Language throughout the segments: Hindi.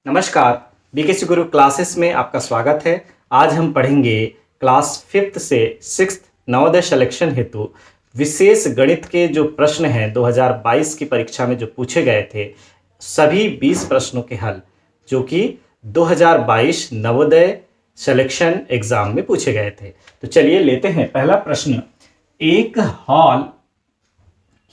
नमस्कार, बीकेसी गुरु क्लासेस में आपका स्वागत है। आज हम पढ़ेंगे क्लास 5th से 6th नवोदय सिलेक्शन हेतु विशेष गणित के जो प्रश्न हैं 2022 की परीक्षा में जो पूछे गए थे, सभी 20 प्रश्नों के हल जो कि 2022 नवोदय सिलेक्शन एग्जाम में पूछे गए थे। तो चलिए लेते हैं पहला प्रश्न। एक हॉल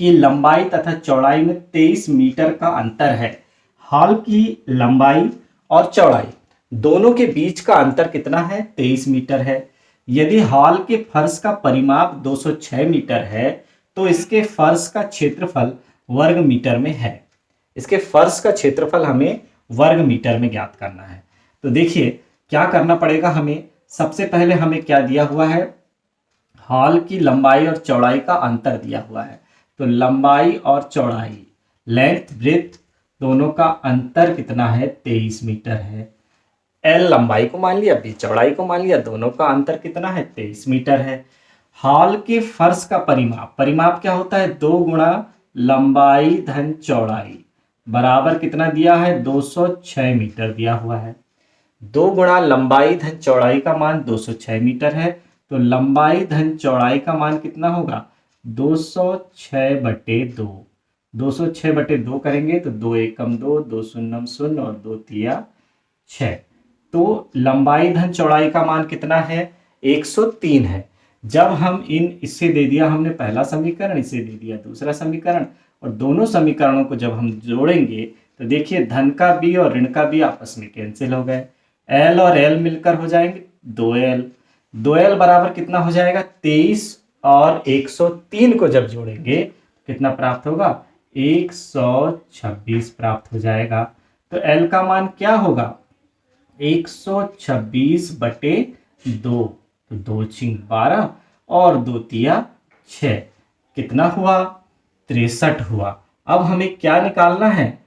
की लंबाई तथा चौड़ाई में 23 मीटर का अंतर है। हॉल की लंबाई और चौड़ाई दोनों के बीच का अंतर कितना है? 23 मीटर है। यदि हॉल के फर्श का परिमाप 206 मीटर है तो इसके फर्श का क्षेत्रफल वर्ग मीटर में है। इसके फर्श का क्षेत्रफल हमें वर्ग मीटर में ज्ञात करना है। तो देखिए क्या करना पड़ेगा हमें। सबसे पहले हमें क्या दिया हुआ है? हॉल की लंबाई और चौड़ाई का अंतर दिया हुआ है। तो लंबाई और चौड़ाई, लेंथ ब्रेथ दोनों का अंतर कितना है? 23 मीटर है। एल लंबाई को मान लिया, बी चौड़ाई को मान लिया, दोनों का अंतर कितना है? 23 मीटर है। हॉल के फर्श का परिमाप, परिमाप क्या होता है? 2 गुणा लंबाई धन चौड़ाई बराबर कितना दिया है? 206 मीटर दिया हुआ है। 2 गुणा लंबाई धन चौड़ाई का मान 206 मीटर है। तो लंबाई धन चौड़ाई का मान कितना होगा? 206/2। 206/2 करेंगे तो 2 एकम 2, 2 शून्यम 0 और 2 तिया 6। तो लंबाई धन चौड़ाई का मान कितना है? 103 है। जब हम इससे दे दिया हमने पहला समीकरण, इसे दे दिया दूसरा समीकरण, और दोनों समीकरणों को जब हम जोड़ेंगे तो देखिए धन का बी और ऋण का बी आपस में कैंसिल हो गए। एल और एल मिलकर हो जाएंगे 2L। 2L बराबर कितना हो जाएगा? 23 और 103 को जब जोड़ेंगे कितना प्राप्त होगा? 126 प्राप्त हो जाएगा। तो L का मान क्या होगा? 126/2। तो 2 छिंग 12 और 2 तिया 6, कितना हुआ? 63 हुआ। अब हमें क्या निकालना है?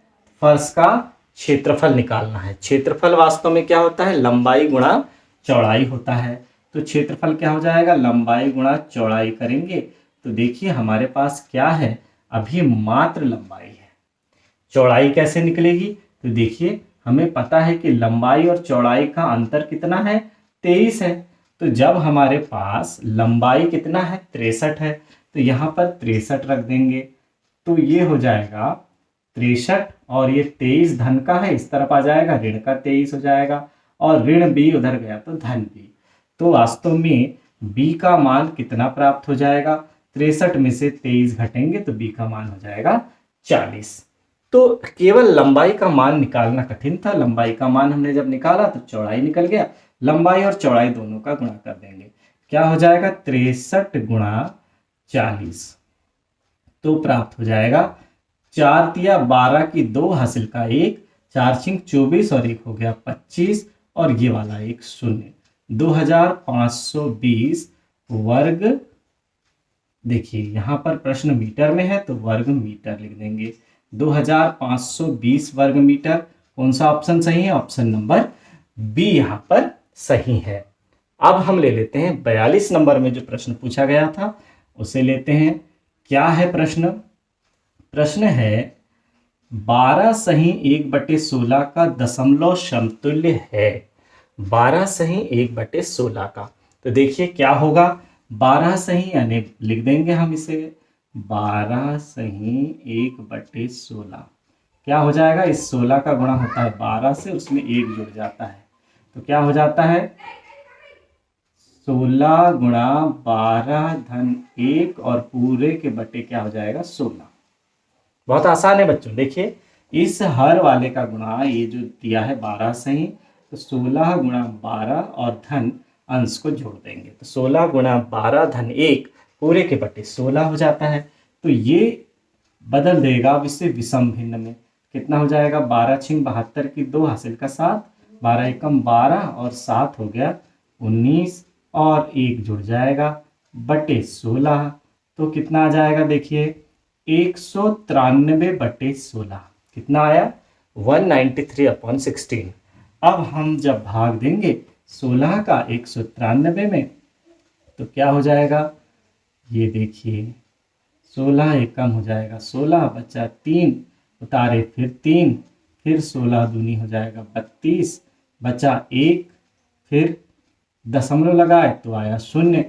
फर्श का क्षेत्रफल निकालना है। क्षेत्रफल वास्तव में क्या होता है? लंबाई गुणा चौड़ाई होता है। तो क्षेत्रफल क्या हो जाएगा? लंबाई गुणा चौड़ाई करेंगे तो देखिए हमारे पास क्या है? अभी मात्र लंबाई है। चौड़ाई कैसे निकलेगी? तो देखिए हमें पता है कि लंबाई और चौड़ाई का अंतर कितना है? 23 है। तो जब हमारे पास लंबाई कितना है? 63 है, तो यहाँ पर 63 रख देंगे। तो ये हो जाएगा 63 और ये 23 धन का है, इस तरफ आ जाएगा, ऋण का 23 हो जाएगा, और ऋण बी उधर गया तो धन बी। तो वास्तव में बी का मान कितना प्राप्त हो जाएगा? 63 में से 23 घटेंगे तो बी का मान हो जाएगा 40। तो केवल लंबाई का मान निकालना कठिन था। लंबाई का मान हमने जब निकाला तो चौड़ाई निकल गया। लंबाई और चौड़ाई दोनों का गुणा कर देंगे, क्या हो जाएगा? 63 गुणा 40। तो प्राप्त हो जाएगा 4 तिया 12 की 2 हासिल का 1, 4 छिंग 24 और 1 हो गया 25, और ये वाला 1 शून्य। 2520 वर्ग। देखिए यहाँ पर प्रश्न मीटर में है तो वर्ग मीटर लिख देंगे। 2520 वर्ग मीटर। कौन सा ऑप्शन सही है? ऑप्शन नंबर बी यहाँ पर सही है। अब हम ले लेते हैं 42 नंबर में जो प्रश्न पूछा गया था उसे लेते हैं। क्या है प्रश्न? प्रश्न है 12 सही 1/16 का दशमलव समतुल्य है। 12 सही 1/16 का, तो देखिए क्या होगा? 12 सही यानी लिख देंगे हम इसे 12 सही 1/16। क्या हो जाएगा? इस 16 का गुणा होता है 12 से, उसमें 1 जुड़ जाता है, तो क्या हो जाता है? 16 गुणा 12 धन 1 और पूरे के बटे क्या हो जाएगा? 16। बहुत आसान है बच्चों। देखिए इस हर वाले का गुणा, ये जो दिया है 12 सही, तो 16 गुणा 12 और धन अंश को जोड़ देंगे तो 16 गुणा 12 धन 1 पूरे के बटे 16 हो जाता है। तो ये बदल देगा अब इससे विषम भिन्न में। कितना हो जाएगा? 12 छिंग 72 की 2 हासिल का 7, 12 एकम 12 और 7 हो गया 19, और 1 जुड़ जाएगा बटे 16। तो कितना आ जाएगा? देखिए 193/16 कितना आया? 193/16। अब हम जब भाग देंगे 16 का 193 में तो क्या हो जाएगा? ये देखिए 16 एकम हो जाएगा 16, बचा 3, उतारे फिर 3, फिर 16 दूनी हो जाएगा 32, बचा 1, फिर दशमलव लगाए तो आया 0,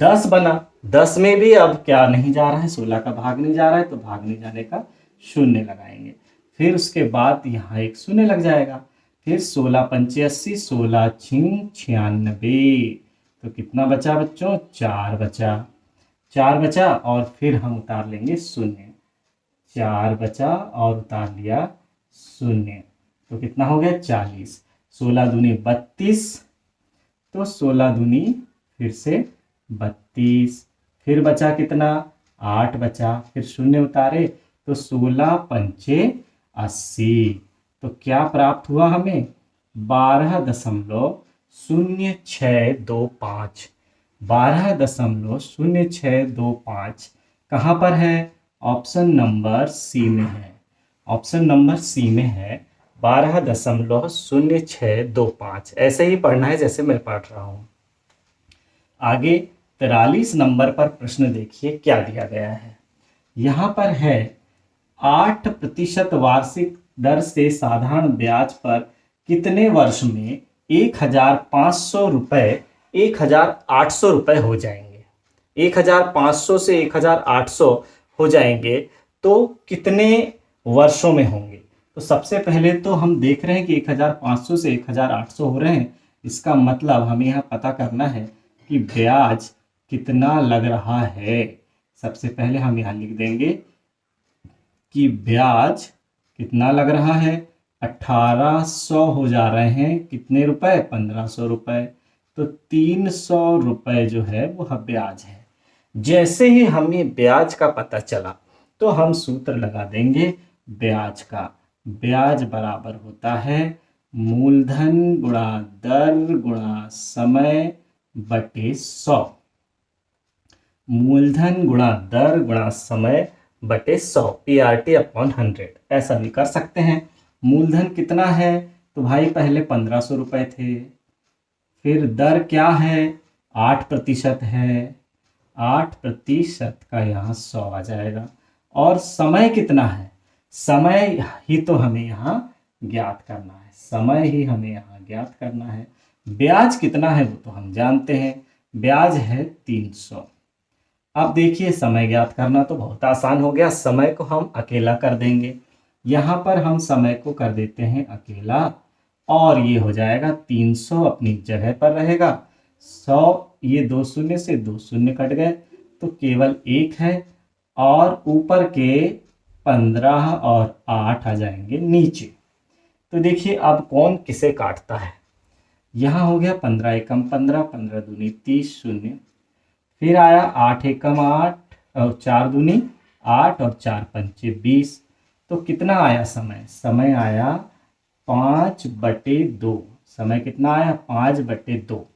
10 बना। 10 में भी अब क्या नहीं जा रहा है, 16 का भाग नहीं जा रहा है, तो भाग नहीं जाने का 0 लगाएंगे। फिर उसके बाद यहाँ एक 0 लग जाएगा। फिर 16 पंचे 80, 16 छिंग 96, तो कितना बचा बच्चों, 4 बचा। 4 बचा और फिर हम उतार लेंगे 0, 4 बचा और उतार लिया 0, तो कितना हो गया 40। 16 दूनी 32, तो 16 दूनी फिर से 32, फिर बचा कितना, 8 बचा, फिर 0 उतारे तो 16 पंचे 80, तो क्या प्राप्त हुआ हमें, 12.0625। 12.0625 कहाँ पर है, ऑप्शन नंबर सी में है। ऑप्शन नंबर सी में है 12.0625। ऐसे ही पढ़ना है जैसे मैं पढ़ रहा हूँ। आगे 43 नंबर पर प्रश्न देखिए क्या दिया गया है। यहाँ पर है 8% वार्षिक दर से साधारण ब्याज पर कितने वर्ष में 1,500 रुपये 1,800 रुपये हो जाएंगे। 1,500 से 1,800 हो जाएंगे तो कितने वर्षों में होंगे। तो सबसे पहले तो हम देख रहे हैं कि 1,500 से 1,800 हो रहे हैं, इसका मतलब हमें यहाँ पता करना है कि ब्याज कितना लग रहा है। सबसे पहले हम यहाँ लिख देंगे कि ब्याज कितना लग रहा है, 1,800 हो जा रहे हैं, कितने रुपए, 1,500 रुपये, तो 300 रुपये जो है वो ब्याज है। जैसे ही हमें ब्याज का पता चला तो हम सूत्र लगा देंगे ब्याज का। ब्याज बराबर होता है मूलधन गुणा दर गुणा समय बटे 100। मूलधन गुणा दर गुणा समय बटे 100, PRT/100 ऐसा भी कर सकते हैं। मूलधन कितना है, तो भाई पहले 1,500 रुपये थे, फिर दर क्या है, 8% है, 8% का यहाँ 100 आ जाएगा। और समय कितना है, समय ही तो हमें यहाँ ज्ञात करना है, समय ही हमें यहाँ ज्ञात करना है। ब्याज कितना है वो तो हम जानते हैं, ब्याज है 300। अब देखिए समय ज्ञात करना तो बहुत आसान हो गया, समय को हम अकेला कर देंगे। यहाँ पर हम समय को कर देते हैं अकेला और ये हो जाएगा 300 अपनी जगह पर रहेगा, 100 ये 2 शून्य से 2 शून्य कट गए तो केवल 1 है और ऊपर के 15 और 8 आ जाएंगे नीचे। तो देखिए अब कौन किसे काटता है। यहाँ हो गया 15 एकम 15, 15 दूनी 30 शून्य, फिर आया 8 एकम 8 और 4 दूनी 8 और 4 पंचे 20, तो कितना आया समय, समय आया 5/2। समय कितना आया, 5/2।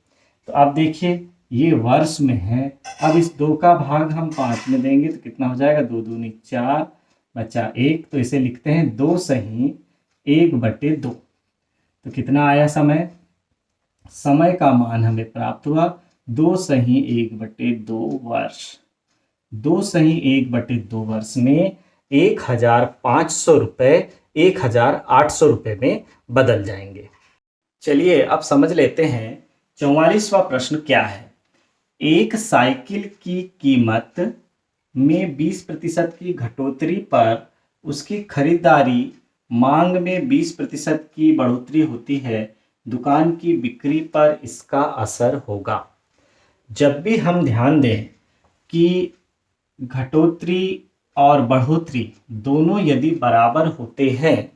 तो अब देखिए ये वर्ष में है, अब इस 2 का भाग हम 5 में देंगे तो कितना हो जाएगा, 2 दूनी 4 बचा 1, तो इसे लिखते हैं 2 सही 1/2। तो कितना आया समय, समय का मान हमें प्राप्त हुआ 2 सही 1/2 वर्ष। 2 सही 1/2 वर्ष में 1,500 रुपये 1,800 रुपये में बदल जाएंगे। चलिए अब समझ लेते हैं 44वां प्रश्न क्या है। एक साइकिल की कीमत में 20% की घटोतरी पर उसकी खरीदारी मांग में 20% की बढ़ोतरी होती है, दुकान की बिक्री पर इसका असर होगा। जब भी हम ध्यान दें कि घटोतरी और बढ़ोतरी दोनों यदि बराबर होते हैं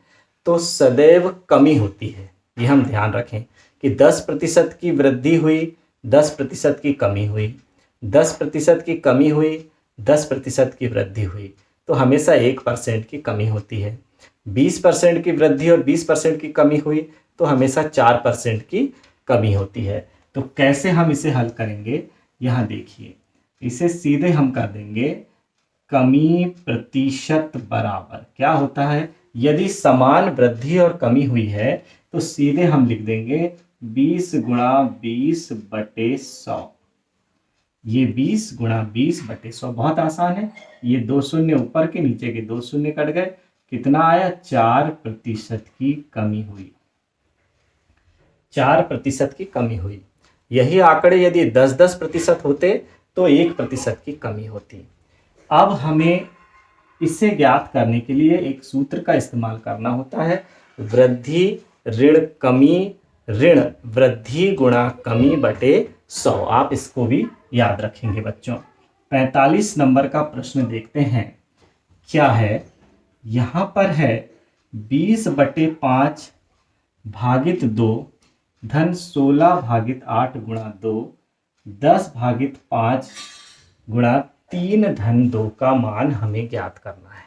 तो सदैव कमी होती है। ये हम ध्यान रखें कि 10% की वृद्धि हुई, 10% की कमी हुई, 10% की कमी हुई, 10% की वृद्धि हुई, तो हमेशा 1% की कमी होती है। 20% की वृद्धि और 20% की कमी हुई तो हमेशा 4% की कमी होती है। तो कैसे हम इसे हल करेंगे, यहाँ देखिए, इसे सीधे हम कर देंगे कमी प्रतिशत बराबर क्या होता है। यदि समान वृद्धि और कमी हुई है तो सीधे हम लिख देंगे 20 गुणा 20/100। ये 20 गुणा 20/100 बहुत आसान है। ये 2 शून्य ऊपर के नीचे के 2 शून्य कट गए, कितना आया, 4% की कमी हुई, 4% की कमी हुई। यही आंकड़े यदि 10-10% होते तो 1% की कमी होती। अब हमें इसे ज्ञात करने के लिए एक सूत्र का इस्तेमाल करना होता है, वृद्धि ऋण कमी ऋण वृद्धि गुणा कमी बटे 100। आप इसको भी याद रखेंगे बच्चों। 45 नंबर का प्रश्न देखते हैं क्या है। यहाँ पर है 20/5 भागित 2 धन 16/8 गुणा 2 10/5 गुणा 3 धन 2 का मान हमें ज्ञात करना है।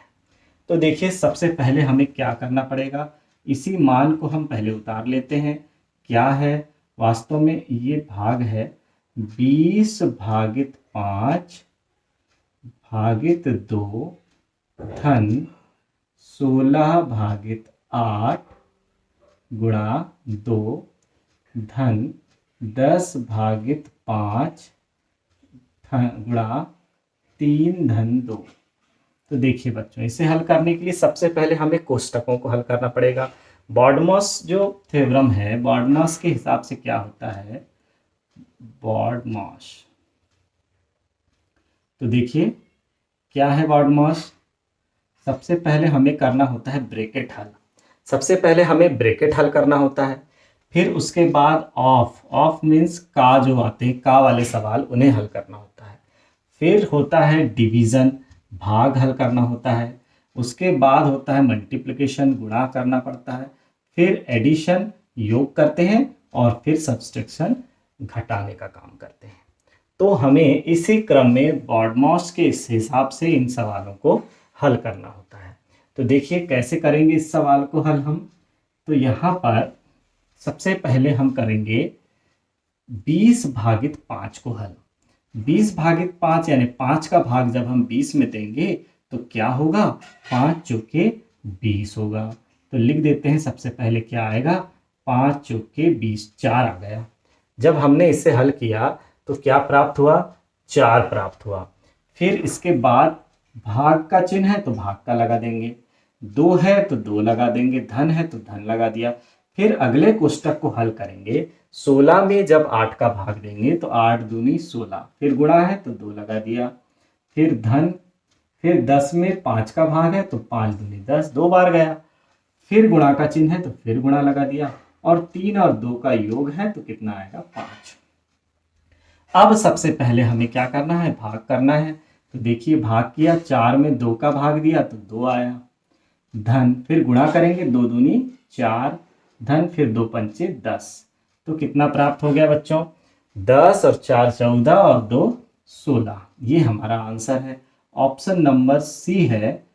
तो देखिए सबसे पहले हमें क्या करना पड़ेगा, इसी मान को हम पहले उतार लेते हैं। क्या है, वास्तव में ये भाग है 20/5 भागित 2 धन 16/8 गुणा 2 धन 10/5 गुणा 3 धन 2। तो देखिए बच्चों, इसे हल करने के लिए सबसे पहले हमें कोष्टकों को हल करना पड़ेगा। बॉडमॉस जो थ्योरम है, बॉडमॉस के हिसाब से क्या होता है, बॉडमॉस, तो देखिए क्या है बॉडमॉस। सबसे पहले हमें करना होता है ब्रैकेट हल, सबसे पहले हमें ब्रैकेट हल करना होता है, फिर उसके बाद ऑफ मीन्स का जो आते हैं का वाले सवाल उन्हें हल करना होता है, फिर होता है डिवीज़न भाग हल करना होता है, उसके बाद होता है मल्टीप्लिकेशन गुणा करना पड़ता है, फिर एडिशन योग करते हैं और फिर सब्सट्रैक्शन घटाने का काम करते हैं। तो हमें इसी क्रम में बॉडमॉस के इस हिसाब से इन सवालों को हल करना होता है। तो देखिए कैसे करेंगे इस सवाल को हल हम। तो यहाँ पर सबसे पहले हम करेंगे 20/5 को हल। 20/5 यानी 5 का भाग जब हम 20 में देंगे तो क्या होगा, 5 चौके 20 होगा। तो लिख देते हैं सबसे पहले क्या आएगा, 5 चौके 20, 4 आ गया। जब हमने इसे हल किया तो क्या प्राप्त हुआ, 4 प्राप्त हुआ। फिर इसके बाद भाग का चिन्ह है तो भाग का लगा देंगे, 2 है तो 2 लगा देंगे, धन है तो धन लगा दिया। फिर अगले कोष्टक को हल करेंगे, 16 में जब 8 का भाग देंगे तो 8 दूनी 16, फिर गुणा है तो 2 लगा दिया, फिर धन, फिर 10 में 5 का भाग है तो 5 दूनी 10, 2 बार गया, फिर गुणा का चिन्ह है तो फिर गुणा लगा दिया, और 3 और 2 का योग है तो कितना आएगा, 5। अब सबसे पहले हमें क्या करना है, भाग करना है। तो देखिए भाग किया, 4 में 2 का भाग दिया तो 2 आया, धन, फिर गुणा करेंगे, 2 दूनी 4, धन, फिर 2 पंचे 10, तो कितना प्राप्त हो गया बच्चों, 10 और 4 14 और 2 16। ये हमारा आंसर है। ऑप्शन नंबर सी है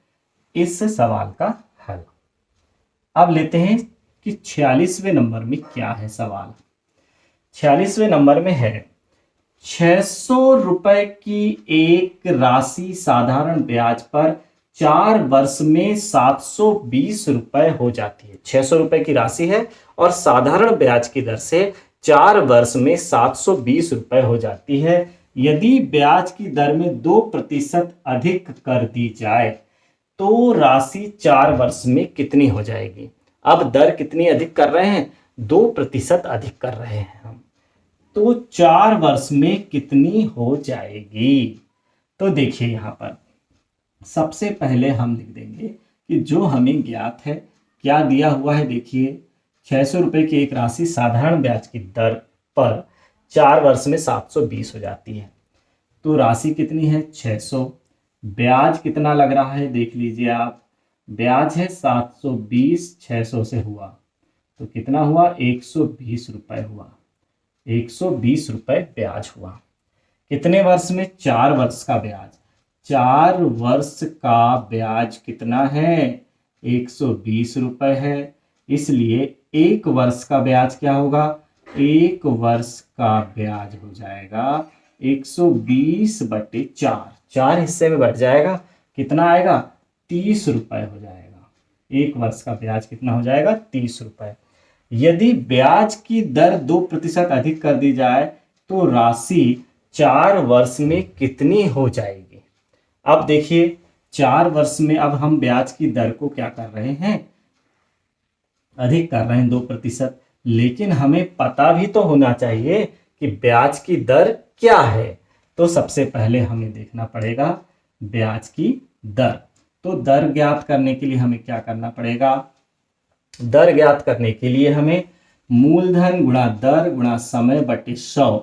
इस सवाल का हल। अब लेते हैं कि 46वें नंबर में क्या है सवाल। 46वें नंबर में है 600 रुपए की एक राशि साधारण ब्याज पर 4 वर्ष में 720 रुपए हो जाती है। 600 रुपए की राशि है और साधारण ब्याज की दर से 4 वर्ष में 720 रुपए हो जाती है। यदि ब्याज की दर में 2% अधिक कर दी जाए तो राशि 4 वर्ष में कितनी हो जाएगी। अब दर कितनी अधिक कर रहे हैं, 2% अधिक कर रहे हैं हम, तो 4 वर्ष में कितनी हो जाएगी। तो देखिए यहाँ पर सबसे पहले हम लिख देंगे कि जो हमें ज्ञात है क्या दिया हुआ है। देखिए 600 रुपए की एक राशि साधारण ब्याज की दर पर 4 वर्ष में 720 हो जाती है। तो राशि कितनी है, 600, ब्याज कितना लग रहा है देख लीजिए आप, ब्याज है 720, 600 से हुआ तो कितना हुआ, 120 रुपए हुआ, 120 रुपए ब्याज हुआ। कितने वर्ष में, 4 वर्ष का ब्याज, 4 वर्ष का ब्याज कितना है, 120 रुपए है, इसलिए 1 वर्ष का ब्याज क्या होगा, 1 वर्ष का ब्याज हो जाएगा 120/4, 4 हिस्से में बढ़ जाएगा, कितना आएगा, 30 रुपए हो जाएगा। 1 वर्ष का ब्याज कितना हो जाएगा, 30 रुपए। यदि ब्याज की दर 2% अधिक कर दी जाए तो राशि 4 वर्ष में कितनी हो जाएगी। अब देखिए 4 वर्ष में अब हम ब्याज की दर को क्या कर रहे हैं, अधिक कर रहे हैं 2%। लेकिन हमें पता भी तो होना चाहिए कि ब्याज की दर क्या है। तो सबसे पहले हमें देखना पड़ेगा ब्याज की दर। तो दर ज्ञात करने के लिए हमें क्या करना पड़ेगा, दर ज्ञात करने के लिए हमें मूलधन गुणा दर गुणा समय बटे 100।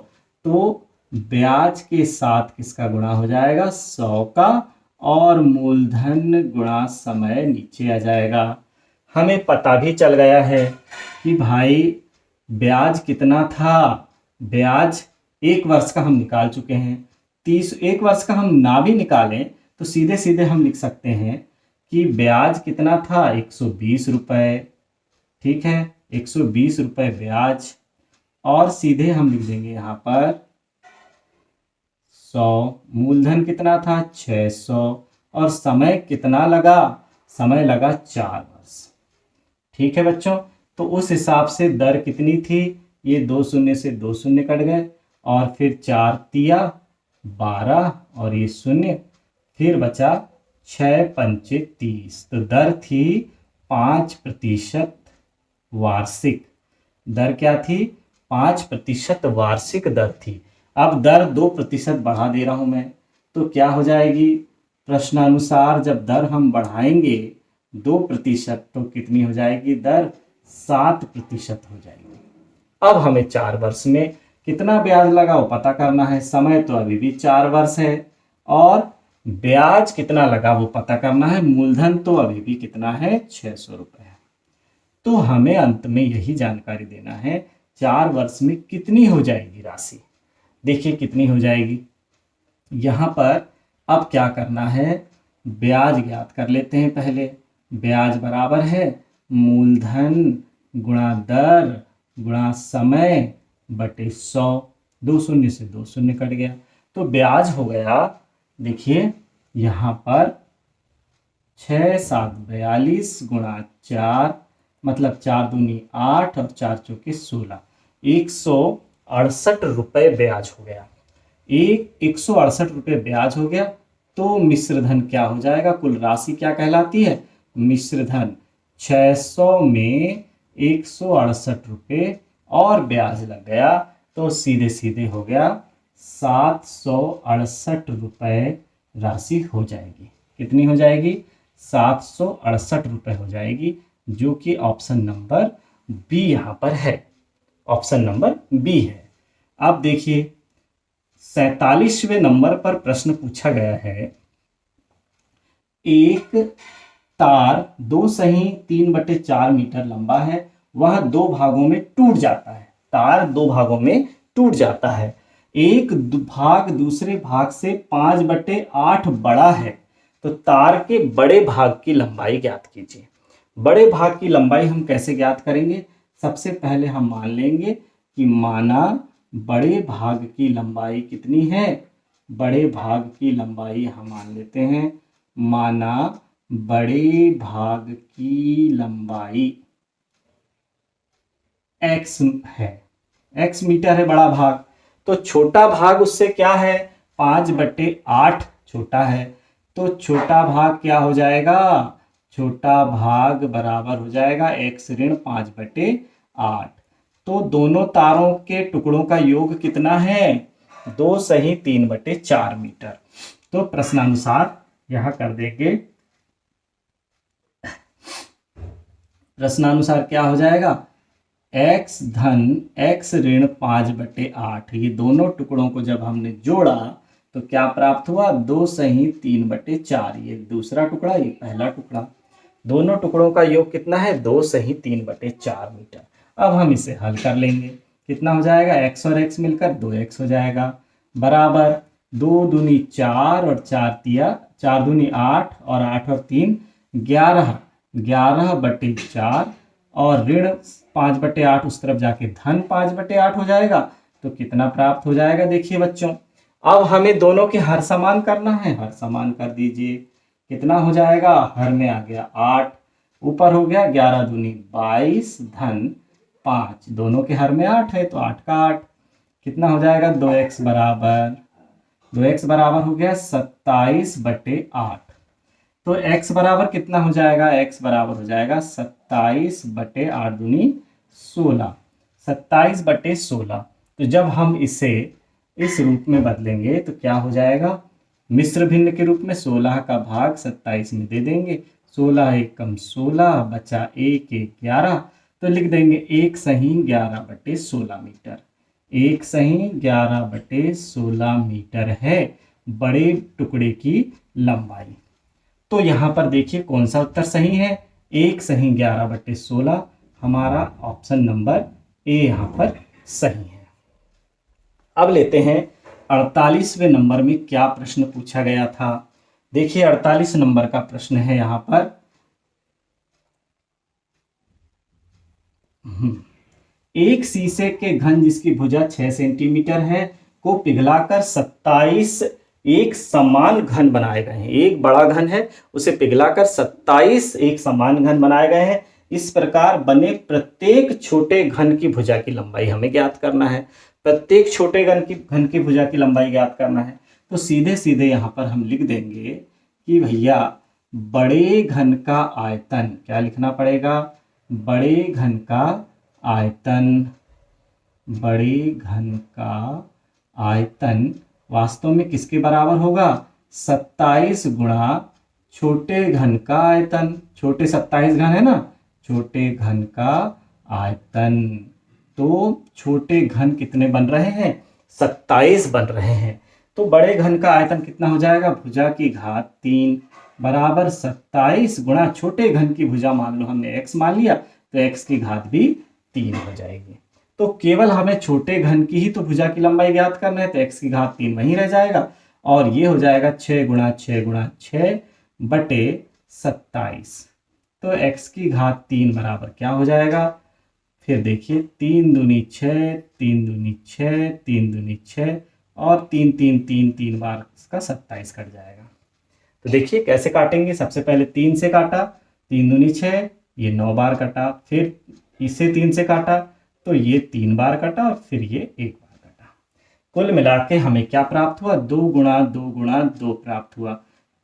तो ब्याज के साथ किसका गुणा हो जाएगा, 100 का, और मूलधन गुणा समय नीचे आ जाएगा। हमें पता भी चल गया है कि भाई ब्याज कितना था, ब्याज 1 वर्ष का हम निकाल चुके हैं। 1 वर्ष का हम ना भी निकालें तो सीधे सीधे हम लिख सकते हैं कि ब्याज कितना था, 120 रुपये। ठीक है, 120 रुपये ब्याज, और सीधे हम लिख देंगे यहाँ पर 100। मूलधन कितना था, 600, और समय कितना लगा, समय लगा 4 वर्ष। ठीक है बच्चों, तो उस हिसाब से दर कितनी थी, ये 2 शून्य से 2 शून्य कट गए, और फिर 4 तिया 12, और ये शून्य, फिर बचा 6 पंचे 30। तो दर थी 5% वार्षिक। दर क्या थी, 5% वार्षिक दर थी। अब दर 2% बढ़ा दे रहा हूं मैं, तो क्या हो जाएगी, प्रश्नानुसार जब दर हम बढ़ाएंगे 2% तो कितनी हो जाएगी दर, 7% हो जाएगी। अब हमें 4 वर्ष में कितना ब्याज लगा वो पता करना है। समय तो अभी भी 4 वर्ष है, और ब्याज कितना लगा वो पता करना है। मूलधन तो अभी भी कितना है, 600 रुपये। तो हमें अंत में यही जानकारी देना है 4 वर्ष में कितनी हो जाएगी राशि। देखिए कितनी हो जाएगी, यहाँ पर अब क्या करना है, ब्याज ज्ञात कर लेते हैं पहले। ब्याज बराबर है मूलधन गुणा दर गुणा समय बटे 100। 2 शून्य से 2 शून्य कट गया, तो ब्याज हो गया, देखिए यहाँ पर 6 7 42 गुणा 4, मतलब 4 दूनी 8 और 4 चौके 16, 168 रुपये ब्याज हो गया। 168 रुपये ब्याज हो गया। तो मिश्रधन क्या हो जाएगा, कुल राशि क्या कहलाती है, मिश्रधन। 600 में 168 रुपये और ब्याज लग गया, तो सीधे सीधे हो गया 768 रुपये राशि हो जाएगी। कितनी हो जाएगी, 768 रुपये हो जाएगी, जो कि ऑप्शन नंबर बी यहाँ पर है, ऑप्शन नंबर बी है। अब देखिए 47वें नंबर पर प्रश्न पूछा गया है, एक तार 2 सही 3/4 मीटर लंबा है, वह 2 भागों में टूट जाता है। तार 2 भागों में टूट जाता है, एक भाग दूसरे भाग से 5/8 बड़ा है, तो तार के बड़े भाग की लंबाई ज्ञात कीजिए। बड़े भाग की लंबाई हम कैसे ज्ञात करेंगे, सबसे पहले हम मान लेंगे कि माना बड़े भाग की लंबाई कितनी है, बड़े भाग की लंबाई हम मान लेते हैं, माना बड़े भाग की लंबाई x है, x मीटर है बड़ा भाग, तो छोटा भाग उससे क्या है, 5/8 छोटा है, तो छोटा भाग क्या हो जाएगा, छोटा भाग बराबर हो जाएगा x ऋण 5/8। तो दोनों तारों के टुकड़ों का योग कितना है, 2 सही 3/4 मीटर। तो प्रश्नानुसार यहां कर देंगे, प्रश्नानुसार क्या हो जाएगा, x धन x ऋण 5/8, ये दोनों टुकड़ों को जब हमने जोड़ा तो क्या प्राप्त हुआ, 2 सही 3/4। ये दूसरा टुकड़ा, ये पहला टुकड़ा, दोनों टुकड़ों का योग कितना है, 2 सही 3/4 मीटर। अब हम इसे हल कर लेंगे, कितना हो जाएगा, x और x मिलकर 2x हो जाएगा, बराबर 2 दूनी 4 और 4 तिया 4 दूनी 8 और 8 और 3 11, 11/4, और ऋण 5/8 उस तरफ जाके धन 5/8 हो जाएगा। तो कितना प्राप्त हो जाएगा, देखिए बच्चों, अब हमें दोनों के हर समान करना है, हर समान कर दीजिए, कितना हो जाएगा, हर में आ गया 8, ऊपर हो गया 11 दूनी 22 धन 5, दोनों के हर में 8 है तो 8 का 8, कितना हो जाएगा, 2x बराबर हो गया 27/8। तो x बराबर कितना हो जाएगा, x बराबर हो जाएगा 27 बटे 8 दूनी 16, 27 बटे 16। तो जब हम इसे इस रूप में बदलेंगे तो क्या हो जाएगा, मिश्र भिन्न के रूप में 16 का भाग 27 में दे देंगे, 16 एकम 16 बचा 1 1 11, तो लिख देंगे 1 सही 11 बटे 16 मीटर। 1 सही 11 बटे 16 मीटर है बड़े टुकड़े की लंबाई। तो यहाँ पर देखिए कौन सा उत्तर सही है, 1 सही 11 बटे 16, हमारा ऑप्शन नंबर ए यहाँ पर सही है। अब लेते हैं 48वें नंबर में क्या प्रश्न पूछा गया था। देखिए 48 नंबर का प्रश्न है यहाँ पर, एक शीशे के घन जिसकी भुजा 6 सेंटीमीटर है को पिघलाकर 27 एक समान घन बनाए गए हैं। एक बड़ा घन है, उसे पिघलाकर 27 एक समान घन बनाए गए हैं। इस प्रकार बने प्रत्येक छोटे घन की भुजा की लंबाई हमें ज्ञात करना है। प्रत्येक छोटे घन की भुजा की लंबाई ज्ञात करना है। तो सीधे सीधे यहाँ पर हम लिख देंगे कि भैया बड़े घन का आयतन, क्या लिखना पड़ेगा, बड़े घन का आयतन, बड़े घन का आयतन वास्तव में किसके बराबर होगा, 27 गुणा छोटे घन का आयतन। छोटे 27 घन है ना, छोटे घन का आयतन। तो छोटे घन कितने बन रहे हैं, 27 बन रहे हैं। तो बड़े घन का आयतन कितना हो जाएगा, भुजा की घात 3 बराबर 27 गुणा छोटे घन की भुजा, मान लो हमने x मान लिया तो x की घात भी 3 हो जाएगी। तो केवल हमें छोटे घन की ही तो भुजा की लंबाई ज्ञात करना है, तो x की घात 3 वहीं रह जाएगा और ये हो जाएगा 6 गुणा 6 गुणा 6 बटे 27। तो x की घात 3 बराबर क्या हो जाएगा, फिर देखिए 3 दूनी 6, 3 दूनी 6, 3 दूनी 6 और 3 3 3 3 बार इसका 27 कट जाएगा। तो देखिए कैसे काटेंगे, सबसे पहले 3 से काटा, 3 दूनी 6, ये 9 बार कटा, फिर इसे 3 से काटा तो ये 3 बार कटा और फिर ये 1 बार कटा। कुल मिला के हमें क्या प्राप्त हुआ, 2 गुणा 2 गुणा 2 प्राप्त हुआ।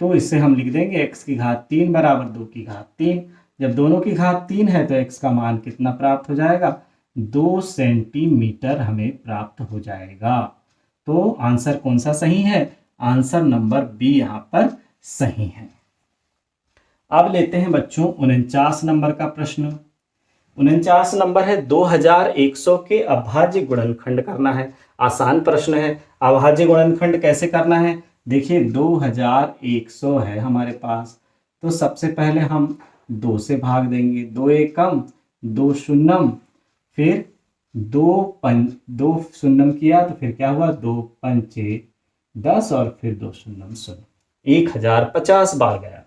तो इससे हम लिख देंगे x की घात 3 बराबर 2 की घात 3। जब दोनों की घात 3 है तो x का मान कितना प्राप्त हो जाएगा, 2 सेंटीमीटर हमें प्राप्त हो जाएगा। तो आंसर कौन सा सही है, आंसर नंबर बी यहाँ पर सही है। अब लेते हैं बच्चों 49 नंबर का प्रश्न। 49 नंबर है, 2100 के अभाज्य गुणनखंड करना है। आसान प्रश्न है। अभाज्य गुणनखंड कैसे करना है, देखिए 2100 है हमारे पास, तो सबसे पहले हम 2 से भाग देंगे, 2 एकम 2 शून्यम, फिर 2 शून्यम किया तो फिर क्या हुआ, 2 पंचे 10 और फिर 2 शून्यम शून्य, 1050 बार गया।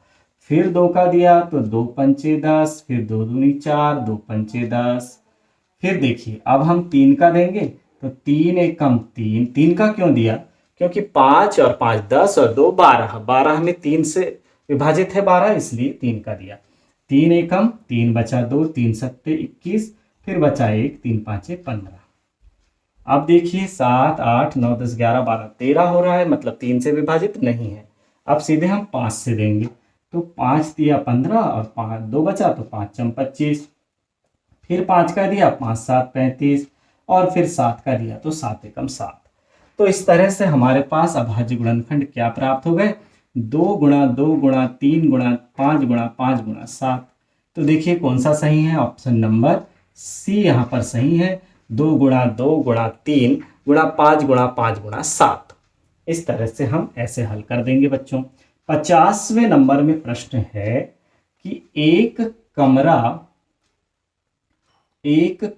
फिर 2 का दिया तो 2 पंचे 10, फिर 2 दूनी 4, 2 पंचे 10। फिर देखिए अब हम 3 का देंगे तो 3 एकम 3, 3 का क्यों दिया, क्योंकि 5 और 5 10 और 2 12, 12 में 3 से विभाजित है 12, इसलिए 3 का दिया। 3 एकम 3 बचा 2, 3 सत्ते 21, फिर बचा 1, 3 पाँचे 15। अब देखिए 7 8 9 10 11 12 13 हो रहा है, मतलब 3 से विभाजित नहीं है। अब सीधे हम 5 से देंगे, तो 5 दिया 15 और 5 2 बचा तो 5 चम 25, फिर 5 का दिया 5 7 35 और फिर 7 का दिया तो 7 एकम 7। तो इस तरह से हमारे पास अभाज्य गुणनखंड क्या प्राप्त हो गए, 2 गुणा 2 गुणा 3 गुणा 5 गुणा 5 गुणा 7। तो देखिए कौन सा सही है, ऑप्शन नंबर सी यहाँ पर सही है, 2 गुणा 2 गुणा 3 गुणा 5 गुणा 5 गुणा 7। इस तरह से हम ऐसे हल कर देंगे बच्चों। 50वें नंबर में प्रश्न है कि एक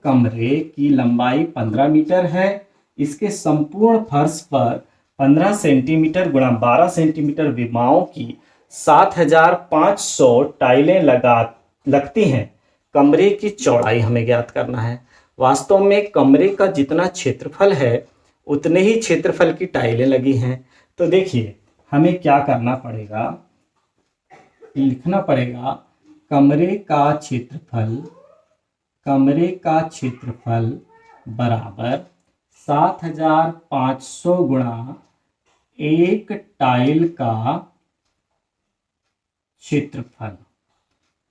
कमरे की लंबाई 15 मीटर है, इसके संपूर्ण फर्श पर 15 सेंटीमीटर गुणा 12 सेंटीमीटर विमाओं की 7500 टाइलें लगती हैं। कमरे की चौड़ाई हमें ज्ञात करना है। वास्तव में कमरे का जितना क्षेत्रफल है उतने ही क्षेत्रफल की टाइलें लगी हैं। तो देखिए हमें क्या करना पड़ेगा, लिखना पड़ेगा कमरे का क्षेत्रफल बराबर 7500 गुणा एक टाइल का क्षेत्रफल,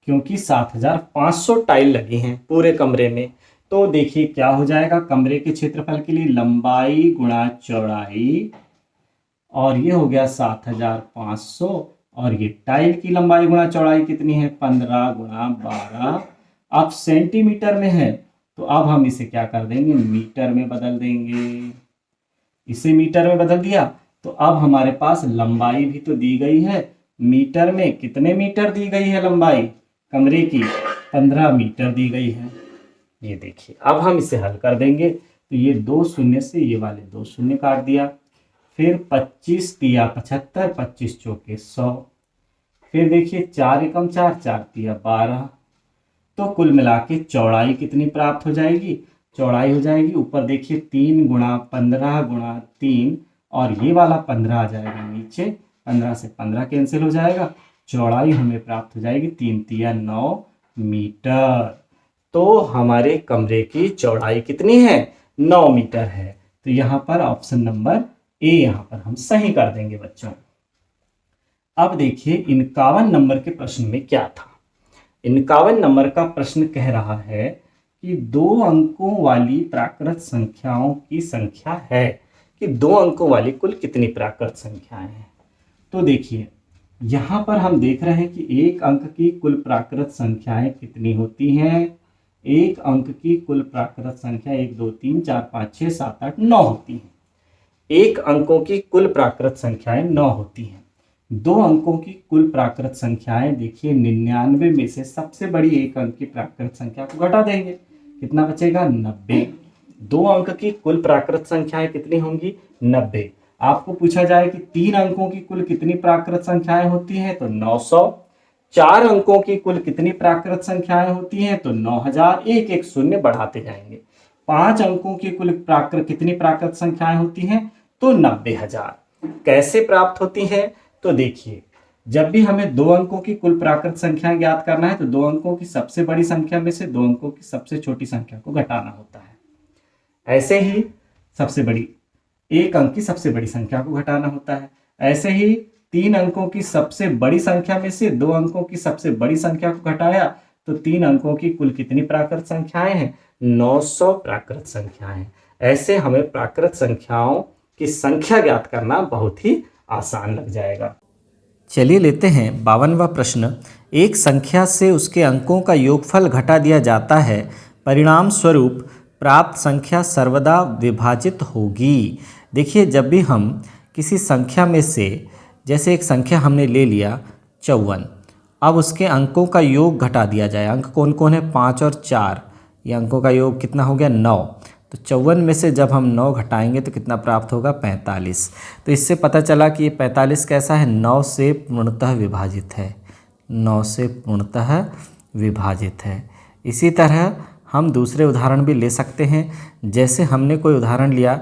क्योंकि 7500 टाइल लगी हैं पूरे कमरे में। तो देखिए क्या हो जाएगा, कमरे के क्षेत्रफल के लिए लंबाई गुणा चौड़ाई, और ये हो गया 7500, और ये टाइल की लंबाई गुणा चौड़ाई कितनी है, 15 गुणा 12। अब सेंटीमीटर में है तो अब हम इसे क्या कर देंगे, मीटर में बदल देंगे। इसे मीटर में बदल दिया तो अब हमारे पास लंबाई भी तो दी गई है, मीटर में कितने मीटर दी गई है लंबाई कमरे की, 15 मीटर दी गई है। ये देखिए अब हम इसे हल कर देंगे तो ये 2 शून्य से ये वाले 2 शून्य काट दिया, फिर 25 तिया 75, 25 चौके 100, फिर देखिए 4 एकम 4, 4 तिया 12। तो कुल मिला के चौड़ाई कितनी प्राप्त हो जाएगी, चौड़ाई हो जाएगी ऊपर देखिए 3 गुणा 15 गुणा 3, और ये वाला 15 आ जाएगा नीचे, 15 से 15 कैंसिल हो जाएगा, चौड़ाई हमें प्राप्त हो जाएगी 3 तिया 9 मीटर। तो हमारे कमरे की चौड़ाई कितनी है, 9 मीटर है। तो यहाँ पर ऑप्शन नंबर ए यहाँ पर हम सही कर देंगे बच्चों। अब देखिए 51 नंबर के प्रश्न में क्या था। 51 नंबर का प्रश्न कह रहा है कि 2 अंकों वाली प्राकृत संख्याओं की संख्या है, कि 2 अंकों वाली कुल कितनी प्राकृत संख्याएं हैं। तो देखिए यहाँ पर हम देख रहे हैं कि 1 अंक की कुल प्राकृत संख्याएं कितनी होती हैं, 1 अंक की कुल प्राकृत संख्या 1 2 3 4 5 6 7 8 9 होती हैं। 1 अंकों की कुल प्राकृत संख्याएं 9 होती हैं। 2 अंकों की कुल प्राकृत संख्याएं देखिए 99 में से सबसे बड़ी 1 अंक की प्राकृत संख्या को घटा देंगे, कितना बचेगा 90। 2 अंक की कुल प्राकृत संख्याएं कितनी होंगी, 90। आपको पूछा जाए कि 3 अंकों की कुल कितनी प्राकृत संख्याएं होती हैं तो 900। 4 अंकों की कुल कितनी प्राकृत संख्याएं होती हैं तो 9000, एक एक शून्य बढ़ाते जाएंगे। 5 अंकों की कुल कितनी प्राकृत संख्याएं होती हैं तो 90000। कैसे प्राप्त होती है, तो देखिए जब भी हमें 2 अंकों की कुल प्राकृत संख्या ज्ञात करना है तो 2 अंकों की सबसे बड़ी संख्या में से 2 अंकों की सबसे छोटी संख्या को घटाना होता है। ऐसे ही सबसे बड़ी 1 अंक की सबसे बड़ी संख्या को घटाना होता है। ऐसे ही 3 अंकों की सबसे बड़ी संख्या में से 2 अंकों की सबसे बड़ी संख्या को घटाया तो 3 अंकों की कुल कितनी प्राकृत संख्याएं हैं, 900 प्राकृत संख्याएं। ऐसे हमें प्राकृत संख्याओं की संख्या ज्ञात करना बहुत ही आसान लग जाएगा। चलिए लेते हैं 52वां प्रश्न। एक संख्या से उसके अंकों का योगफल घटा दिया जाता है, परिणाम स्वरूप प्राप्त संख्या सर्वदा विभाजित होगी। देखिए जब भी हम किसी संख्या में से, जैसे एक संख्या हमने ले लिया 54, अब उसके अंकों का योग घटा दिया जाए। अंक कौन कौन है, 5 और 4, ये अंकों का योग कितना हो गया 9। तो 54 में से जब हम 9 घटाएंगे तो कितना प्राप्त होगा 45। तो इससे पता चला कि ये 45 कैसा है, 9 से पूर्णतः विभाजित है, 9 से पूर्णतः विभाजित है। इसी तरह हम दूसरे उदाहरण भी ले सकते हैं। जैसे हमने कोई उदाहरण लिया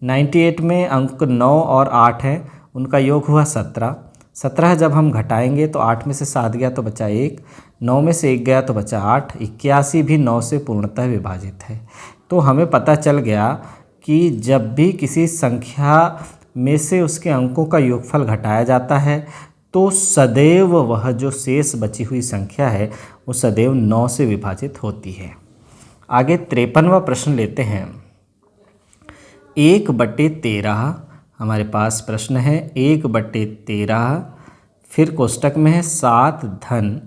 98 में अंक 9 और 8 हैं, उनका योग हुआ 17 जब हम घटाएंगे तो 8 में से 7 गया तो बचा 1, 9 में से 1 गया तो बचा 8, 81 भी 9 से पूर्णतः विभाजित है। तो हमें पता चल गया कि जब भी किसी संख्या में से उसके अंकों का योगफल घटाया जाता है तो सदैव वह जो शेष बची हुई संख्या है वो सदैव 9 से विभाजित होती है। आगे 53वां प्रश्न लेते हैं। 1/13 हमारे पास प्रश्न है, 1/13, फिर कोष्टक में है 7 धन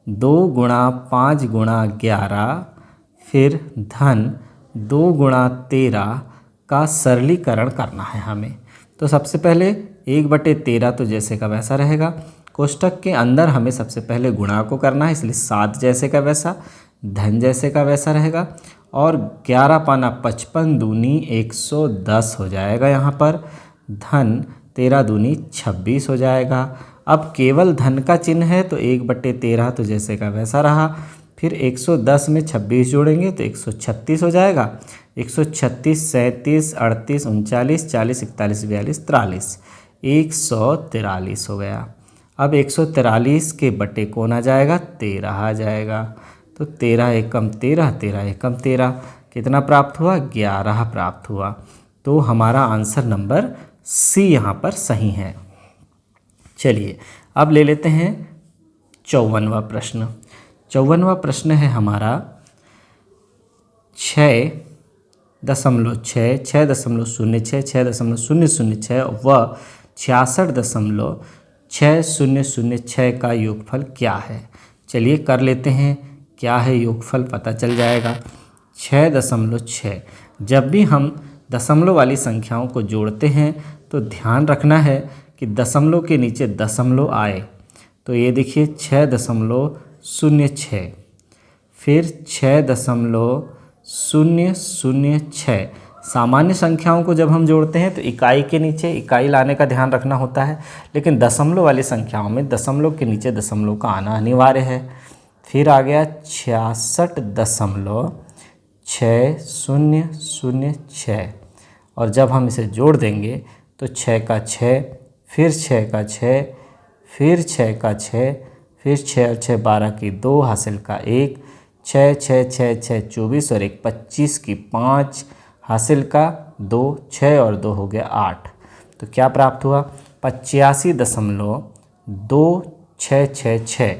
2 गुणा 5 गुणा 11, फिर धन 2 गुणा 13 का सरलीकरण करना है हमें। तो सबसे पहले 1/13 तो जैसे का वैसा रहेगा, कोष्टक के अंदर हमें सबसे पहले गुणा को करना है, इसलिए 7 जैसे का वैसा, धन जैसे का वैसा रहेगा, और 11 पाना 55 दूनी 110 हो जाएगा यहाँ पर, धन 13 दूनी 26 हो जाएगा। अब केवल धन का चिन्ह है तो 1/13 तो जैसे का वैसा रहा, फिर 110 में 26 जोड़ेंगे तो 136 हो जाएगा, 136 37 38 39 40 41 42 43, 143 हो गया। अब 143 के बटे कौन आ जाएगा, 13 आ जाएगा। तो 13 एकम 13, 13 एकम 13, कितना प्राप्त हुआ, 11 प्राप्त हुआ। तो हमारा आंसर नंबर सी यहाँ पर सही है। चलिए अब ले लेते हैं 54वां प्रश्न। 54वां प्रश्न है हमारा 6.6, 6.06, 6.006 व 66.6006 का योगफल क्या है। चलिए कर लेते हैं, क्या है योगफल पता चल जाएगा। 6.6, जब भी हम दशमलव वाली संख्याओं को जोड़ते हैं तो ध्यान रखना है कि दशमलव के नीचे दशमलव आए। तो ये देखिए 6.006, फिर 6.006। सामान्य संख्याओं को जब हम जोड़ते हैं तो इकाई के नीचे इकाई लाने का ध्यान रखना होता है, लेकिन दशमलव वाली संख्याओं में दशमलव के नीचे दशमलव का आना अनिवार्य है। फिर आ गया 66.6006 और जब हम इसे जोड़ देंगे तो 6 का 6, फिर 6 का 6, फिर 6 का 6, फिर 6 और 6 12 की 2 हासिल का 1, 6 6 6 6 24 और 1 25 की 5 हासिल का 2, 6 और 2 हो गया 8। तो क्या प्राप्त हुआ 85.2666।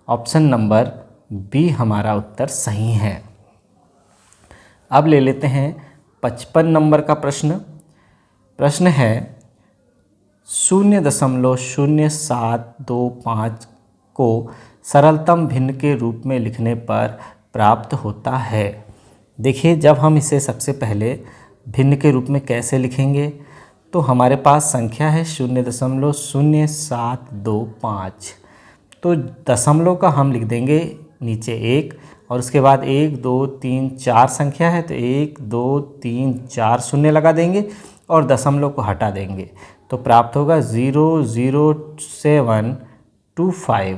ऑप्शन नंबर बी हमारा उत्तर सही है। अब ले लेते हैं 55 नंबर का प्रश्न। प्रश्न है 0.0725 को सरलतम भिन्न के रूप में लिखने पर प्राप्त होता है। देखिए जब हम इसे सबसे पहले भिन्न के रूप में कैसे लिखेंगे, तो हमारे पास संख्या है 0.0725, तो दशमलव का हम लिख देंगे नीचे 1 और उसके बाद 1 2 3 4 संख्या है तो 1 2 3 4 शून्य लगा देंगे और दशमलव को हटा देंगे तो प्राप्त होगा 0.0725।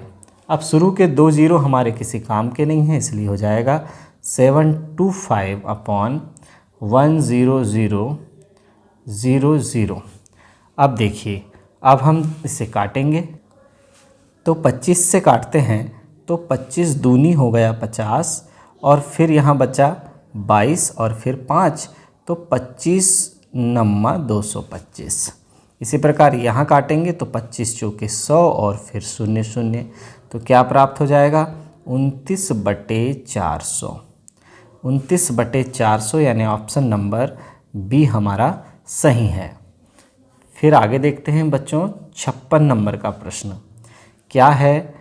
अब शुरू के 2 जीरो हमारे किसी काम के नहीं हैं, इसलिए हो जाएगा 725/10000। अब देखिए अब हम इसे काटेंगे तो 25 से काटते हैं तो 25 दूनी हो गया 50 और फिर यहाँ बचा 22 और फिर 5 तो 25 नम्मा 225। इसी प्रकार यहाँ काटेंगे तो 25 चौके 100 और फिर 0 0 तो क्या प्राप्त हो जाएगा 29/400। 29/400 यानी ऑप्शन नंबर बी हमारा सही है। फिर आगे देखते हैं बच्चों 56 नंबर का प्रश्न। क्या है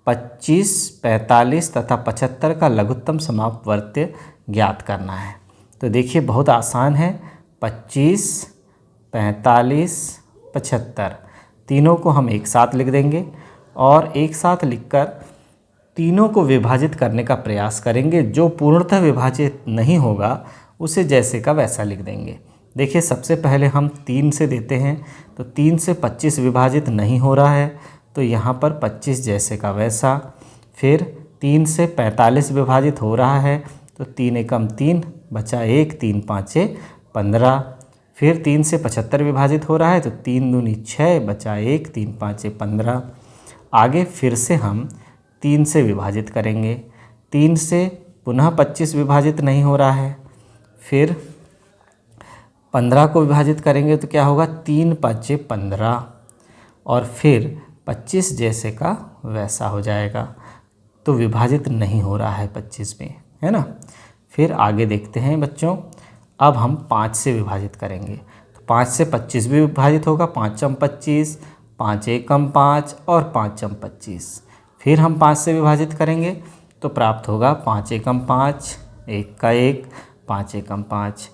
25, 45 तथा 75 का लघुत्तम समापवर्त्य ज्ञात करना है। तो देखिए बहुत आसान है, 25, 45, 75 तीनों को हम एक साथ लिख देंगे और एक साथ लिखकर तीनों को विभाजित करने का प्रयास करेंगे। जो पूर्णतः विभाजित नहीं होगा उसे जैसे का वैसा लिख देंगे। देखिए सबसे पहले हम 3 से देते हैं तो 3 से 25 विभाजित नहीं हो रहा है तो यहाँ पर 25 जैसे का वैसा। फिर 3 से 45 विभाजित हो रहा है तो 3 एकम 3 बचा 1, 3 5 15। फिर 3 से 75 विभाजित हो रहा है तो 3 दूनी 6 बचा 1, 3 5 15। आगे फिर से हम 3 से विभाजित करेंगे। 3 से पुनः 25 विभाजित नहीं हो रहा है, फिर 15 को विभाजित करेंगे तो क्या होगा 3 5 15 और फिर 25 जैसे का वैसा हो जाएगा। तो विभाजित नहीं हो रहा है 25 में, है ना। फिर आगे देखते हैं बच्चों, अब हम 5 से विभाजित करेंगे तो 5 से 25 भी विभाजित होगा। 5 25, 5 एकम 5 और 5 25। फिर हम 5 से विभाजित करेंगे तो प्राप्त होगा 5 एकम 5, 1 का 1, 5 एकम 5।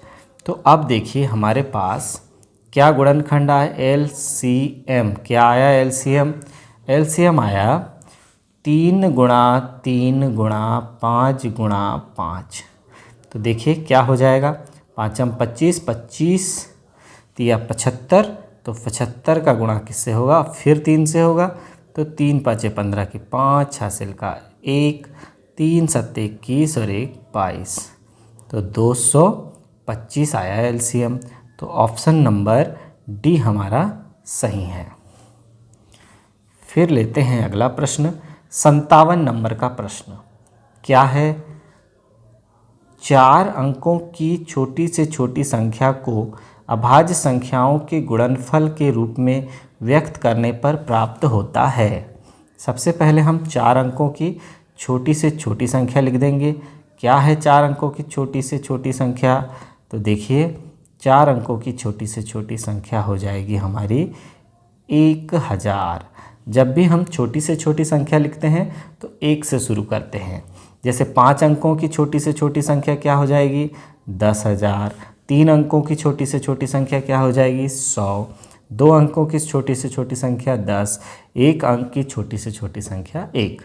तो अब देखिए हमारे पास क्या गुणनखंड आया LCM। क्या आया LCM? LCM आया 3 गुणा 3 गुणा 5 गुणा 5। तो देखिए क्या हो जाएगा 5 25, 25 या 75 तो 75 का गुणा किससे होगा, फिर 3 से होगा तो 3 5 15 की 5 हासिल का 1, 3 7 21 और 1 22 तो 225 आया LCM। तो ऑप्शन नंबर डी हमारा सही है। फिर लेते हैं अगला प्रश्न 57 नंबर का प्रश्न। क्या है 4 अंकों की छोटी से छोटी संख्या को अभाज्य संख्याओं के गुणनफल के रूप में व्यक्त करने पर प्राप्त होता है। सबसे पहले हम 4 अंकों की छोटी से छोटी संख्या लिख देंगे। क्या है 4 अंकों की छोटी से छोटी संख्या? तो देखिए 4 अंकों की छोटी से छोटी संख्या हो जाएगी हमारी 1000। जब भी हम छोटी से छोटी संख्या लिखते हैं तो 1 से शुरू करते हैं। जैसे 5 अंकों की छोटी से छोटी संख्या क्या हो जाएगी? 10,000। 3 अंकों की छोटी से छोटी संख्या क्या हो जाएगी? 100। 2 अंकों की छोटी से छोटी संख्या 10। 1 अंक की छोटी से छोटी संख्या 1।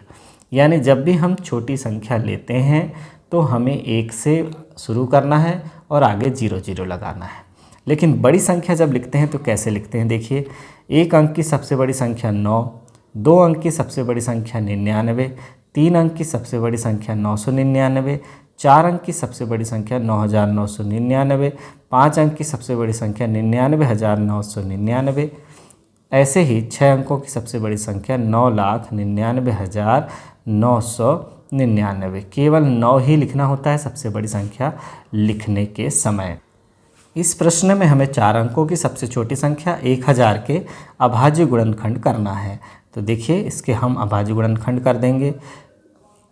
यानी जब भी हम छोटी संख्या लेते हैं तो हमें 1 से शुरू करना है और आगे 00 लगाना है। लेकिन बड़ी संख्या जब लिखते हैं तो कैसे लिखते हैं? देखिए 1 अंक की सबसे बड़ी संख्या 9, 2 अंक की सबसे बड़ी संख्या 99, 3 अंक की सबसे बड़ी संख्या 999, 4 अंक की सबसे बड़ी संख्या 9999, 5 अंक की सबसे बड़ी संख्या 99,999। ऐसे ही 6 अंकों की सबसे बड़ी संख्या 9,99,999। केवल 9 ही लिखना होता है सबसे बड़ी संख्या लिखने के समय। इस प्रश्न में हमें 4 अंकों की सबसे छोटी संख्या 1000 के अभाज्य गुणनखंड करना है। तो देखिए इसके हम अभाज्य गुणनखंड कर देंगे।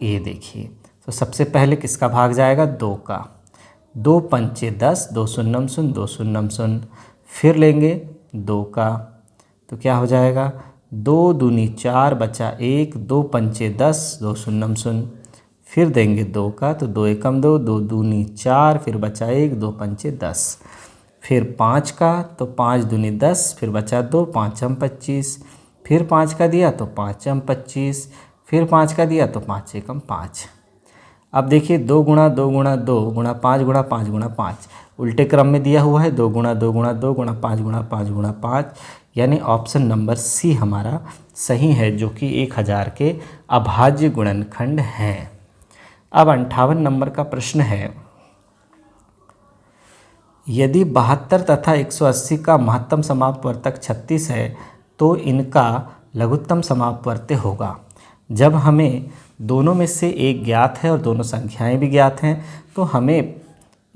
ये देखिए तो सबसे पहले किसका भाग जाएगा? 2 का। 2 पंचे 10, 2 शून्यम शून्य, 2 शून्यम शून्य। फिर लेंगे 2 का, तो क्या हो जाएगा? 2 दूनी 4 बचा 1, 2 पंचे 10, 2 शून्यम शून्य। फिर देंगे 2 का, तो 2 एकम 2, 2 दूनी 4, फिर बचा 1, 2 पंचे 10। फिर 5 का, तो 5 दूनी 10, फिर बचा 2, 5 25। फिर 5 का दिया तो 5 25। फिर 5 का दिया तो 5 एकम 5। अब देखिए 2 गुणा 2 गुणा 2 गुणा 5 गुणा 5 गुणा 5 उल्टे क्रम में दिया हुआ है। 2 गुणा 2 गुणा 2 गुणा 5 गुणा 5 गुणा 5, यानी ऑप्शन नंबर सी हमारा सही है, जो कि 1000 के अभाज्य गुणनखंड हैं। अब 58 नंबर का प्रश्न है, यदि 72 तथा 180 का महत्तम समापवर्तक 36 है तो इनका लघुत्तम समापवर्त्य होगा। जब हमें दोनों में से एक ज्ञात है और दोनों संख्याएं भी ज्ञात हैं तो हमें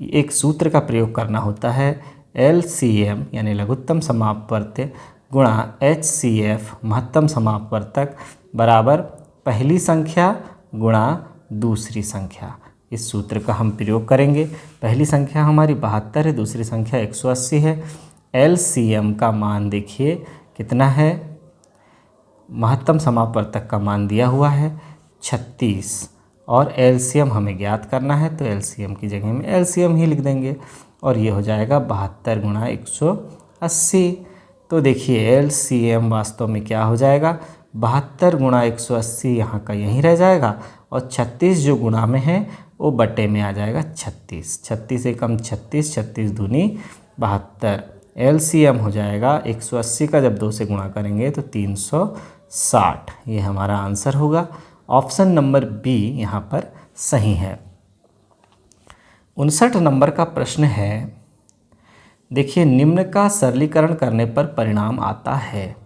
एक सूत्र का प्रयोग करना होता है, LCM यानी लघुत्तम समापवर्त्य गुणा HCF महत्तम समापवर्तक बराबर पहली संख्या गुणा दूसरी संख्या। इस सूत्र का हम प्रयोग करेंगे। पहली संख्या हमारी 72 है, दूसरी संख्या 180 है। LCM का मान देखिए कितना है? महत्तम समापवर्तक का मान दिया हुआ है 36 और LCM हमें ज्ञात करना है, तो LCM की जगह में LCM ही लिख देंगे और ये हो जाएगा 72 गुणा 180। तो देखिए LCM वास्तव में क्या हो जाएगा? 72 गुणा 180 यहाँ का यहीं रह जाएगा और 36 जो गुणा में है वो बटे में आ जाएगा 36। 36 एकम 36, 36 दूनी 72। LCM हो जाएगा 180 का जब 2 से गुणा करेंगे तो 360। ये हमारा आंसर होगा। ऑप्शन नंबर बी यहाँ पर सही है। 59 नंबर का प्रश्न है, देखिए निम्न का सरलीकरण करने पर परिणाम आता है।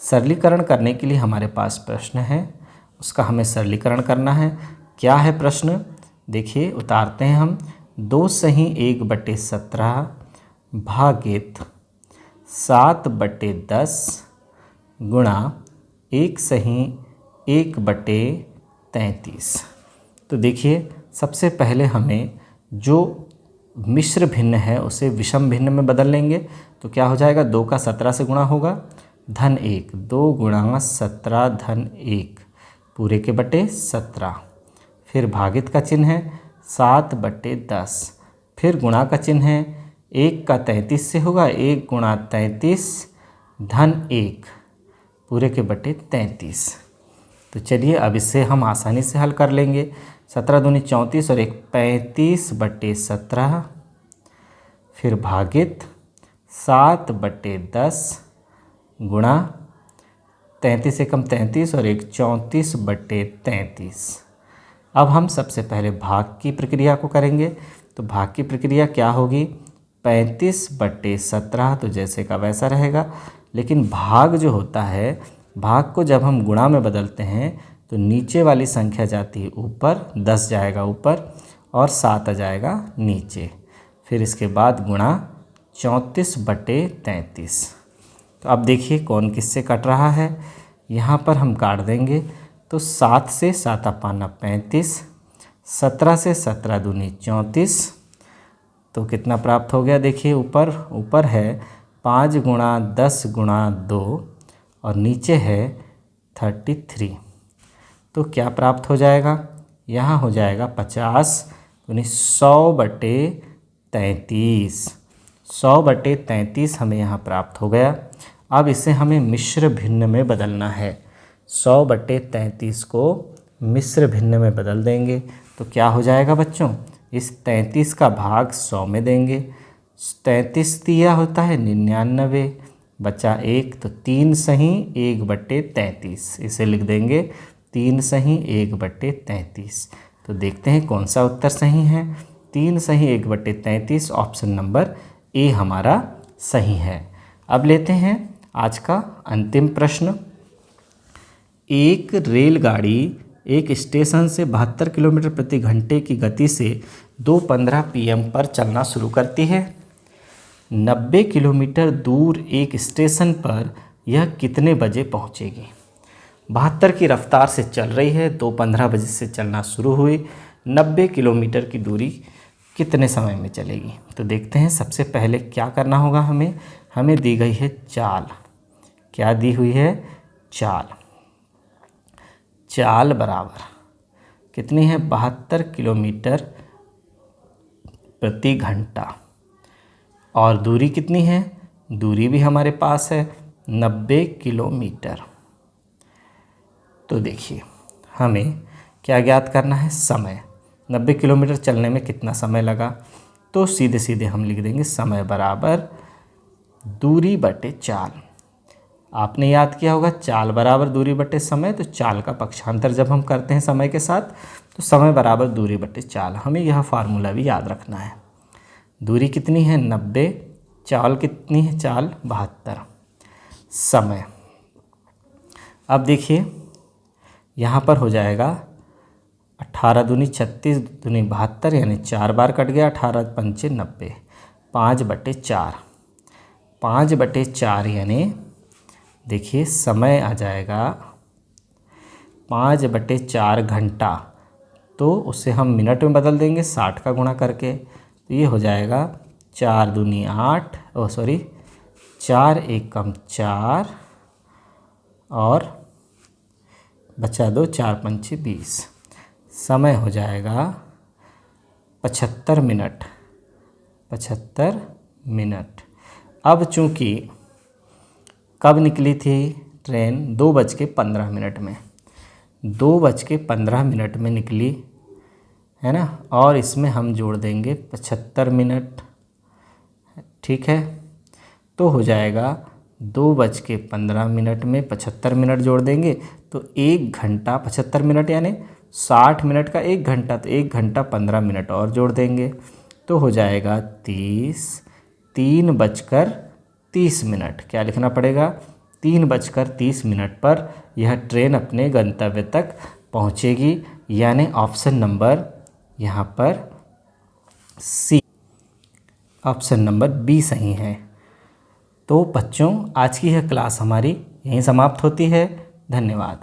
सरलीकरण करने के लिए हमारे पास प्रश्न है, उसका हमें सरलीकरण करना है। क्या है प्रश्न? देखिए उतारते हैं हम। 2 सही 1/17 भागित 7/10 गुणा 1 सही 1/33। तो देखिए सबसे पहले हमें जो मिश्र भिन्न है उसे विषम भिन्न में बदल लेंगे। तो क्या हो जाएगा? 2 का 17 से गुणा होगा, धन 1, 2 गुणा 17 धन 1 पूरे के बटे 17। फिर भागित का चिन्ह है 7/10। फिर गुणा का चिन्ह है 1 का 33 से होगा, 1 गुणा 33 धन 1 पूरे के बटे 33। तो चलिए अब इसे हम आसानी से हल कर लेंगे। 17 दूनी 34 और 1 35/17। फिर भागित 7/10 गुणा 33 एकम 33 और 1 34/33। अब हम सबसे पहले भाग की प्रक्रिया को करेंगे। तो भाग की प्रक्रिया क्या होगी? 35/17 तो जैसे का वैसा रहेगा, लेकिन भाग जो होता है, भाग को जब हम गुणा में बदलते हैं तो नीचे वाली संख्या जाती है ऊपर, 10 जाएगा ऊपर और 7 आ जाएगा नीचे। फिर इसके बाद गुणा 34/33। तो अब देखिए कौन किससे कट रहा है। यहाँ पर हम काट देंगे तो 7 से 7 पाना 35, 17 से 17 दूनी 34, तो कितना प्राप्त हो गया। देखिए ऊपर है 5 गुणा 10 गुणा 2 और नीचे है 33, तो क्या प्राप्त हो जाएगा। यहाँ हो जाएगा 50 यानी 100/33, 100/33 हमें यहाँ प्राप्त हो गया। अब इसे हमें मिश्र भिन्न में बदलना है। 100/33 को मिश्र भिन्न में बदल देंगे तो क्या हो जाएगा बच्चों, इस 33 का भाग 100 में देंगे। 33 दिया होता है 99, बचा 1 तो 3 सही 1/33, इसे लिख देंगे 3 सही 1/33। तो देखते हैं कौन सा उत्तर सही है। 3 सही 1/33, ऑप्शन नंबर ए हमारा सही है। अब लेते हैं आज का अंतिम प्रश्न। एक रेलगाड़ी एक स्टेशन से 72 किलोमीटर प्रति घंटे की गति से 2:15 PM पर चलना शुरू करती है। 90 किलोमीटर दूर एक स्टेशन पर यह कितने बजे पहुंचेगी। 72 की रफ्तार से चल रही है, 2:15 बजे से चलना शुरू हुई, 90 किलोमीटर की दूरी कितने समय में चलेगी। तो देखते हैं सबसे पहले क्या करना होगा। हमें दी गई है चाल। क्या दी हुई है, चाल बराबर कितनी है, 72 किलोमीटर प्रति घंटा, और दूरी कितनी है, दूरी भी हमारे पास है 90 किलोमीटर। तो देखिए हमें क्या ज्ञात करना है, समय। 90 किलोमीटर चलने में कितना समय लगा, तो सीधे सीधे हम लिख देंगे समय बराबर दूरी बटे चाल। आपने याद किया होगा चाल बराबर दूरी बटे समय, तो चाल का पक्षांतर जब हम करते हैं समय के साथ तो समय बराबर दूरी बटे चाल। हमें यह फार्मूला भी याद रखना है। दूरी कितनी है 90, चाल कितनी है, चाल 72, समय। अब देखिए यहाँ पर हो जाएगा 18 दूनी 36 दूनी 72, यानी 4 बार कट गया, 18 पंचे 90, 5/4, 5/4 यानी देखिए समय आ जाएगा 5/4 घंटा, तो उसे हम मिनट में बदल देंगे 60 का गुणा करके। तो ये हो जाएगा 4 दूनी 8, 4 एकम 4 और बचा 2, 4 पंचे 20, समय हो जाएगा 75 मिनट, 75 मिनट। अब चूँकि कब निकली थी ट्रेन, 2:15 में, 2:15 में निकली है ना, और इसमें हम जोड़ देंगे 75 मिनट, ठीक है। तो हो जाएगा 2:15 में 75 मिनट जोड़ देंगे तो 1 घंटा 75 मिनट यानी 60 मिनट का 1 घंटा, तो 1 घंटा 15 मिनट और जोड़ देंगे तो हो जाएगा 3:30 मिनट। क्या लिखना पड़ेगा, 3:30 मिनट पर यह ट्रेन अपने गंतव्य तक पहुंचेगी, यानी ऑप्शन नंबर यहाँ पर सी, ऑप्शन नंबर बी सही है। तो बच्चों आज की यह क्लास हमारी यहीं समाप्त होती है। धन्यवाद।